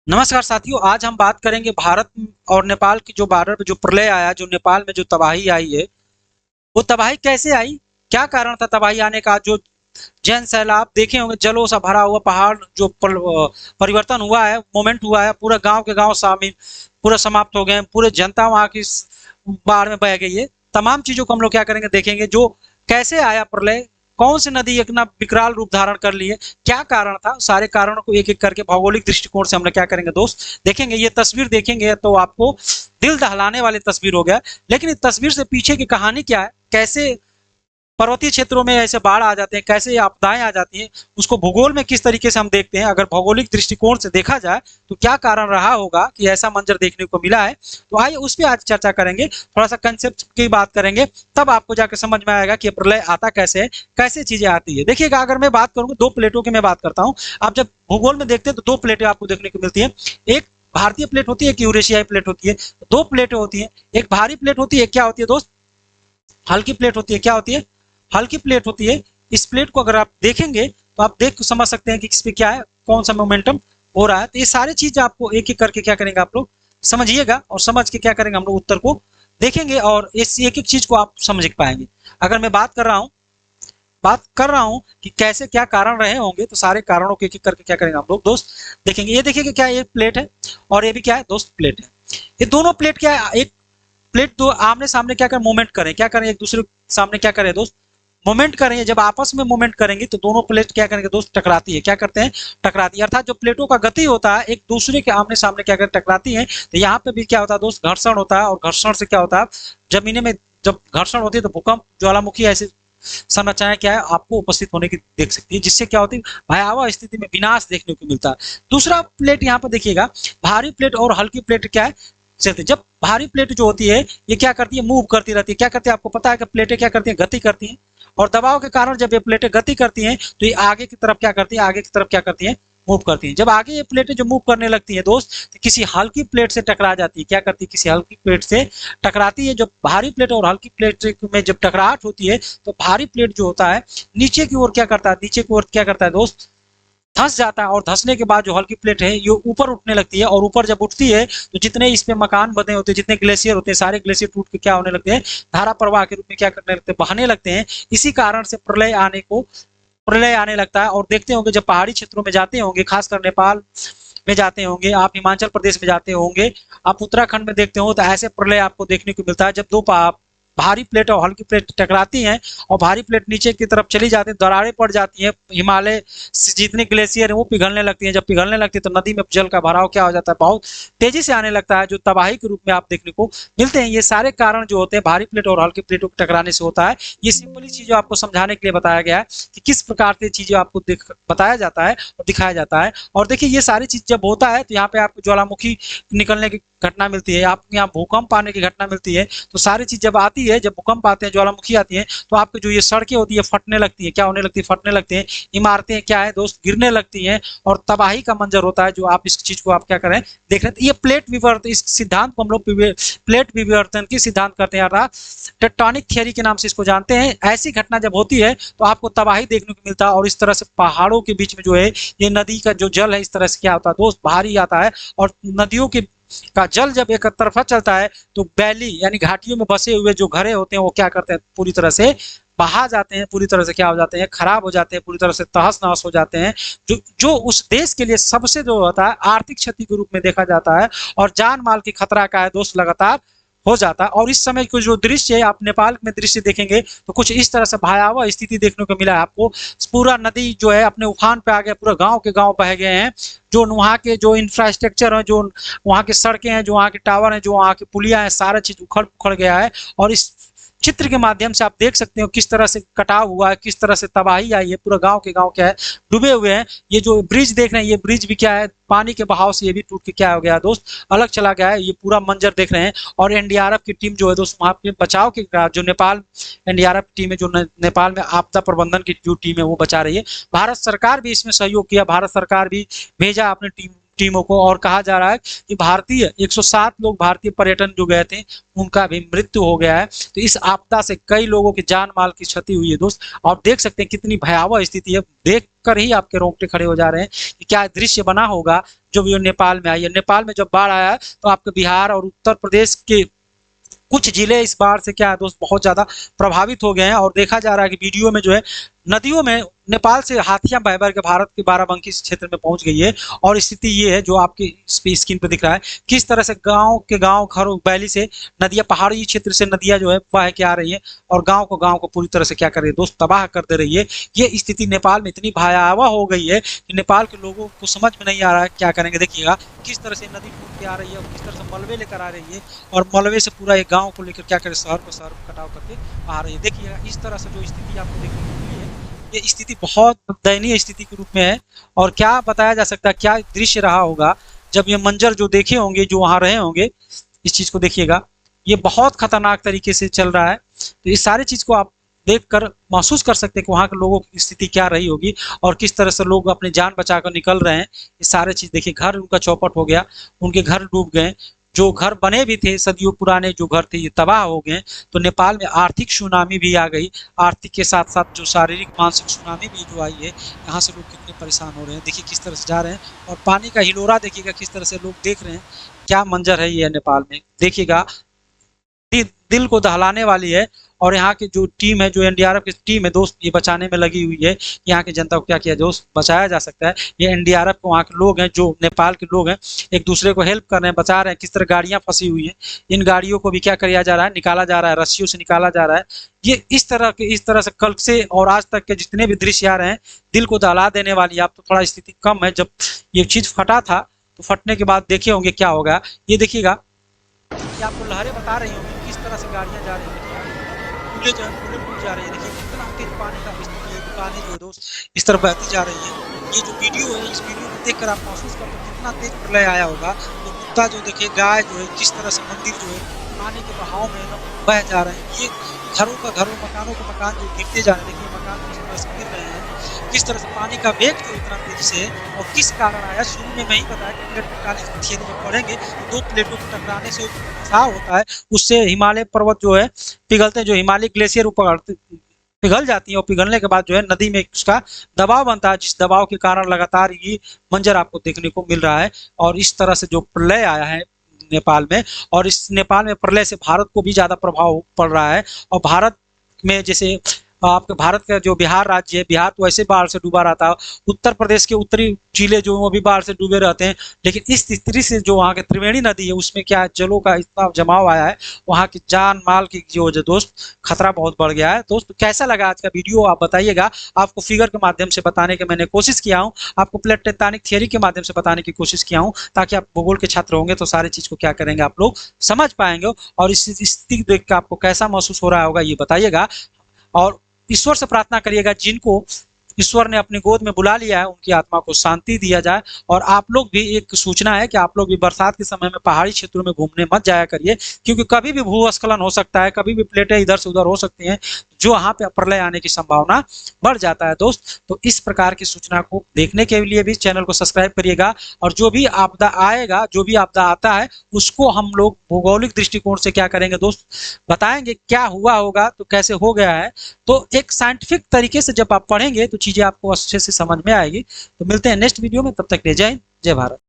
नमस्कार साथियों, आज हम बात करेंगे भारत और नेपाल की जो बॉर्डर पे जो प्रलय आया, जो नेपाल में जो तबाही आई है, वो तबाही कैसे आई? क्या कारण था तबाही आने का? जो जैन सैलाब देखे होंगे, जलों से भरा हुआ पहाड़, जो परिवर्तन हुआ है, मोमेंट हुआ है, पूरा गांव के गांव शामिल, पूरा समाप्त हो गए हैं, पूरे जनता वहां की बाढ़ में बह गई है। तमाम चीजों को हम लोग क्या करेंगे, देखेंगे जो कैसे आया प्रलय, कौन सी नदी इतना विकराल रूप धारण कर ली है, क्या कारण था, सारे कारणों को एक एक करके भौगोलिक दृष्टिकोण से हम लोग क्या करेंगे दोस्त, देखेंगे। ये तस्वीर देखेंगे तो आपको दिल दहलाने वाली तस्वीर हो गया। लेकिन इस तस्वीर से पीछे की कहानी क्या है, कैसे पर्वतीय क्षेत्रों में ऐसे बाढ़ आ जाते हैं, कैसे आपदाएं आ जाती हैं, उसको भूगोल में किस तरीके से हम देखते हैं, अगर भौगोलिक दृष्टिकोण से देखा जाए तो क्या कारण रहा होगा कि ऐसा मंजर देखने को मिला है। तो आइए उस पर आज चर्चा करेंगे, थोड़ा सा कंसेप्ट की बात करेंगे, तब आपको जाकर समझ में आएगा कि प्रलय आता कैसे है, कैसे चीजें आती है। देखिएगा, अगर मैं बात करूंगा दो प्लेटों की, मैं बात करता हूँ। आप जब भूगोल में देखते हैं तो दो प्लेटें आपको देखने को मिलती है। एक भारतीय प्लेट होती है, एक यूरेशियाई प्लेट होती है। दो प्लेटें होती है, एक भारी प्लेट होती है, क्या होती है दोस्त, हल्की प्लेट होती है। क्या होती है? हल्की प्लेट होती है। इस प्लेट को अगर आप देखेंगे तो आप देख समझ सकते हैं कि इस पे क्या है, कौन सा मोमेंटम हो रहा है। तो ये सारी चीज आपको एक एक करके क्या करेंगे, आप लोग समझिएगा, और समझ के क्या करेंगे, हम लोग उत्तर को देखेंगे और इस एक एक चीज को आप समझ पाएंगे। अगर मैं बात कर रहा हूं कि कैसे क्या कारण रहे होंगे, तो सारे कारणों को एक एक करके क्या करेंगे हम लोग दोस्त देखेंगे। ये देखिए कि क्या ये प्लेट है और ये भी क्या है दोस्त, प्लेट है। ये दोनों प्लेट क्या है, एक प्लेट दो आमने सामने क्या करें, मूवमेंट करें, क्या करें, एक दूसरे के सामने क्या करें दोस्त, मूवमेंट करेंगे। जब आपस में मूवमेंट करेंगे तो दोनों प्लेट क्या करेंगे दोस्त, टकराती है। क्या करते हैं, टकराती है। अर्थात जो प्लेटों का गति होता है, एक दूसरे के आमने सामने क्या करते, टकराती है। तो यहाँ पे भी क्या होता है दोस्त, घर्षण होता है, और घर्षण से क्या होता है, जमीने में जब घर्षण होती है तो भूकंप, ज्वालामुखी, ऐसी संरचनाएं क्या है आपको उपस्थित होने की देख सकती है, जिससे क्या होती है, भयावह स्थिति में विनाश देखने को मिलता है। दूसरा प्लेट यहाँ पर देखिएगा, भारी प्लेट और हल्की प्लेट क्या है, चलते। जब भारी प्लेट जो होती है ये क्या करती है, मूव करती रहती है। क्या करती है, आपको पता है कि प्लेटें क्या करती हैं, गति करती हैं, और दबाव के कारण जब ये प्लेटें गति करती हैं तो ये आगे की तरफ क्या करती है, आगे की तरफ क्या करती है, मूव करती हैं। जब आगे ये प्लेटें जो मूव करने लगती हैं दोस्त, तो किसी हल्की प्लेट से टकरा जाती है। क्या करती है, किसी हल्की प्लेट से टकराती है। जब भारी प्लेट और हल्की प्लेट में जब टकराहट होती है तो भारी प्लेट जो होता है नीचे की ओर क्या करता है, नीचे की ओर क्या करता है दोस्त, धंस जाता है, और धंसने के बाद जो हल्की प्लेट है ये ऊपर उठने लगती है, और ऊपर जब उठती है तो जितने इस पे मकान बने होते हैं, जितने ग्लेशियर होते हैं, सारे ग्लेशियर टूट के क्या होने लगते हैं, धारा प्रवाह के रूप में क्या करने लगते हैं, बहने लगते हैं। इसी कारण से प्रलय आने लगता है। और देखते होंगे जब पहाड़ी क्षेत्रों में जाते होंगे, खासकर नेपाल में जाते होंगे, आप हिमाचल प्रदेश में जाते होंगे, आप उत्तराखंड में देखते हो, तो ऐसे प्रलय आपको देखने को मिलता है। जब दो भारी प्लेट और हल्की प्लेट टकराती हैं और भारी प्लेट नीचे की तरफ चली जाती है, दरारें पड़ जाती हैं, हिमालय से जितने ग्लेशियर हैं वो पिघलने लगती हैं। जब पिघलने लगती है तो नदी में जल का भराव क्या हो जाता है, बहुत तेजी से आने लगता है, जो तबाही के रूप में आप देखने को मिलते हैं। ये सारे कारण जो होते हैं भारी प्लेट और हल्की प्लेटों के टकराने से होता है। ये सिंपली चीजें आपको समझाने के लिए बताया गया है कि किस प्रकार से चीजें आपको बताया जाता है और दिखाया जाता है। और देखिए ये सारी चीज जब होता है तो यहाँ पे आपको ज्वालामुखी निकलने की घटना मिलती है, आपके यहाँ भूकंप आने की घटना मिलती है। तो सारी चीज जब आती है, जब भूकंप आते हैं, ज्वालामुखी आती है, तो आपकी जो ये सड़कें होती है फटने लगती है। क्या होने लगती है, फटने लगती है। इमारतें क्या है दोस्त, गिरने लगती हैं, और तबाही का मंजर होता है, जो आप इस चीज को आप क्या करें, देख रहे हैं। ये प्लेट विवर्तन, इस सिद्धांत को हम लोग प्लेट विवर्तन की सिद्धांत करते हैं, अर्थात टेक्टोनिक थियरी के नाम से इसको जानते हैं। ऐसी घटना जब होती है तो आपको तबाही देखने को मिलता है, और इस तरह से पहाड़ों के बीच में जो है ये नदी का जो जल है, इस तरह से क्या होता है दोस्त, भारी आता है। और नदियों के का जल जब एक तरफा चलता है तो वैली यानी घाटियों में बसे हुए जो घरे होते हैं वो क्या करते हैं, पूरी तरह से बहा जाते हैं, पूरी तरह से क्या हो जाते हैं, खराब हो जाते हैं, पूरी तरह से तहस नहस हो जाते हैं। जो जो उस देश के लिए सबसे जो होता है आर्थिक क्षति के रूप में देखा जाता है, और जान माल की खतरा का है दोस्त लगातार हो जाता है। और इस समय को जो दृश्य है, आप नेपाल में दृश्य देखेंगे तो कुछ इस तरह से भयावह स्थिति देखने को मिला है आपको। पूरा नदी जो है अपने उफान पे आ गया, पूरा गांव के गांव बह गए हैं। जो वहाँ के जो इंफ्रास्ट्रक्चर है, जो वहाँ की सड़कें हैं, जो वहाँ के टावर हैं, जो वहाँ की पुलिया हैं, सारा चीज उखड़ पुखड़ गया है। और इस चित्र के माध्यम से आप देख सकते हो किस तरह से कटाव हुआ है, किस तरह से तबाही आई है। पूरा गांव के गांव क्या है, डूबे हुए हैं। ये जो ब्रिज देख रहे हैं, ये ब्रिज भी क्या है, पानी के बहाव से ये भी टूट के क्या हो गया दोस्त, अलग चला गया है। ये पूरा मंजर देख रहे हैं। और एनडीआरएफ की टीम जो है दोस्त, वहाँ पे बचाव की जो नेपाल एनडीआरएफ टीम है, जो नेपाल में आपदा प्रबंधन की जो टीम है वो बचा रही है। भारत सरकार भी इसमें सहयोग किया, भारत सरकार भी भेजा अपनी टीमों को, और कहा जा रहा है कि भारतीय 107 लोग भारतीय पर्यटन जो गए थे उनका भी मृत्यु हो गया है। तो इस आपदा से कई लोगों की जान माल की क्षति हुई है दोस्त। आप देख सकते हैं कितनी भयावह स्थिति है, देख कर ही आपके रोंगटे खड़े हो जा रहे हैं कि क्या दृश्य बना होगा जो भी नेपाल में आई है। नेपाल में जब बाढ़ आया है तो आपके बिहार और उत्तर प्रदेश के कुछ जिले इस बाढ़ से क्या है दोस्त बहुत ज़्यादा प्रभावित हो गए हैं, और देखा जा रहा है कि वीडियो में जो है नदियों में नेपाल से हाथियां बह बह के भारत के बाराबंकी क्षेत्र में पहुंच गई है। और स्थिति ये है जो आपकी स्क्रीन पर दिख रहा है, किस तरह से गांव के गांव घरों वैली से नदियां, पहाड़ी क्षेत्र से नदियां जो है बह के आ रही है और गांव को पूरी तरह से क्या कर रही है दोस्त, तबाह कर दे रही है। ये स्थिति नेपाल में इतनी भयावह हो गई है कि नेपाल के लोगों को समझ में नहीं आ रहा है क्या करेंगे। देखिएगा किस तरह से नदी टूट के आ रही है और किस तरह से मलबे लेकर आ रही है, और मलबे से पूरा एक गाँव को लेकर क्या करे, शहर को कटाव करके आ रही है। देखिएगा इस तरह से जो स्थिति आपको देखने को मिली है, ये स्थिति बहुत दयनीय स्थिति के रूप में है। और क्या बताया जा सकता है, क्या दृश्य रहा होगा जब ये मंजर जो देखे होंगे, जो वहां रहे होंगे, इस चीज को देखिएगा, ये बहुत खतरनाक तरीके से चल रहा है। तो इस सारी चीज को आप देखकर महसूस कर सकते हैं कि वहां के लोगों की स्थिति क्या रही होगी और किस तरह से लोग अपनी जान बचाकर निकल रहे हैं। ये सारे चीज देखिए, घर उनका चौपट हो गया, उनके घर डूब गए, जो घर बने भी थे सदियों पुराने जो घर थे ये तबाह हो गए। तो नेपाल में आर्थिक सुनामी भी आ गई, आर्थिक के साथ साथ जो शारीरिक मानसिक सुनामी भी जो आई है, यहाँ से लोग कितने परेशान हो रहे हैं। देखिए किस तरह से जा रहे हैं, और पानी का हिलोरा देखिएगा किस तरह से लोग देख रहे हैं, क्या मंजर है ये नेपाल में। देखिएगा दिल को दहलाने वाली है। और यहाँ की जो टीम है, जो एनडीआरएफ की टीम है दोस्त, ये बचाने में लगी हुई है। यहाँ की जनता को क्या किया दोस्त, बचाया जा सकता है। ये एनडीआरएफ को वहाँ के लोग हैं, जो नेपाल के लोग हैं, एक दूसरे को हेल्प कर रहे हैं, बचा रहे हैं। किस तरह गाड़ियाँ फंसी हुई हैं, इन गाड़ियों को भी क्या किया जा रहा है, निकाला जा रहा है, रस्सियों से निकाला जा रहा है। ये इस तरह से कल से और आज तक के जितने भी दृश्य आ रहे हैं, दिल को दहला देने वाली। आप तो थोड़ा स्थिति कम है, जब ये चीज़ फटा था तो फटने के बाद देखे होंगे क्या होगा। ये देखिएगा, ये आपको लहरें बता रही होंगी किस तरह से गाड़ियाँ जा रही हैं, पुलें जो है पुलें टूट जा रही है। देखिए कितना तेज पानी का स्थिति है, दुकानें जो है दोस्त इस तरह बहती जा रही है। ये जो वीडियो है, इस वीडियो को देखकर आप महसूस करते हैं कितना तेज प्रलय आया होगा। तो कुत्ता जो देखिए, गाय जो है, किस तरह से मंदिर जो है पानी के बहाव में ना बह जा रहे हैं। ये घरों मकानों के मकान जो गिरते जा रहे हैं, देखिए मकान किस तरह से गिर रहे हैं, किस तरह से पानी का वेग जो इतना तेजी से और किस कारण आया। शुरू में मैं ही बताया कि प्लेट टेक्टोनिक्स की थियरी जब पढ़ेंगे तो 2 प्लेटों के टकराने से खिंचाव होता है, उससे हिमालय पर्वत जो है पिघलते हैं, जो हिमालय ग्लेशियर ऊपर पिघल जाती है, और पिघलने के बाद जो है नदी में उसका दबाव बनता है, जिस दबाव के कारण लगातार ये मंजर आपको देखने को मिल रहा है। और इस तरह से जो प्रलय आया है नेपाल में, और इस नेपाल में प्रलय से भारत को भी ज़्यादा प्रभाव पड़ रहा है। और भारत में जैसे आपके भारत का जो बिहार राज्य है, बिहार तो ऐसे बाढ़ से डूबा रहता है, उत्तर प्रदेश के उत्तरी जिले जो वो भी बाढ़ से डूबे रहते हैं। लेकिन इस स्थिति से जो वहाँ के त्रिवेणी नदी है, उसमें क्या जलों का इतना जमाव आया है, वहाँ की जान माल की जो दोस्त खतरा बहुत बढ़ गया है। दोस्त कैसा लगा आज का वीडियो आप बताइएगा। आपको फिगर के माध्यम से बताने की मैंने कोशिश किया हूँ, आपको प्लेट टेक्टोनिक थियरी के माध्यम से बताने की कोशिश किया हूँ, ताकि आप भूगोल के छात्र होंगे तो सारी चीज़ को क्या करेंगे, आप लोग समझ पाएंगे। और इस स्थिति देख कर आपको कैसा महसूस हो रहा होगा ये बताइएगा। और ईश्वर से प्रार्थना करिएगा, जिनको ईश्वर ने अपनी गोद में बुला लिया है उनकी आत्मा को शांति दिया जाए। और आप लोग भी, एक सूचना है कि आप लोग भी बरसात के समय में पहाड़ी क्षेत्रों में घूमने मत जाया करिए, क्योंकि कभी भी भूस्खलन हो सकता है, कभी भी प्लेटें इधर से उधर हो सकती हैं, जो वहाँ पे प्रलय आने की संभावना बढ़ जाता है दोस्त। तो इस प्रकार की सूचना को देखने के लिए भी चैनल को सब्सक्राइब करिएगा। और जो भी आपदा आएगा, जो भी आपदा आता है, उसको हम लोग भौगोलिक दृष्टिकोण से क्या करेंगे दोस्त, बताएंगे क्या हुआ होगा, तो कैसे हो गया है। तो एक साइंटिफिक तरीके से जब आप पढ़ेंगे तो चीज़ें आपको अच्छे से समझ में आएगी। तो मिलते हैं नेक्स्ट वीडियो में, तब तक के लिए जय हिंद, जय भारत।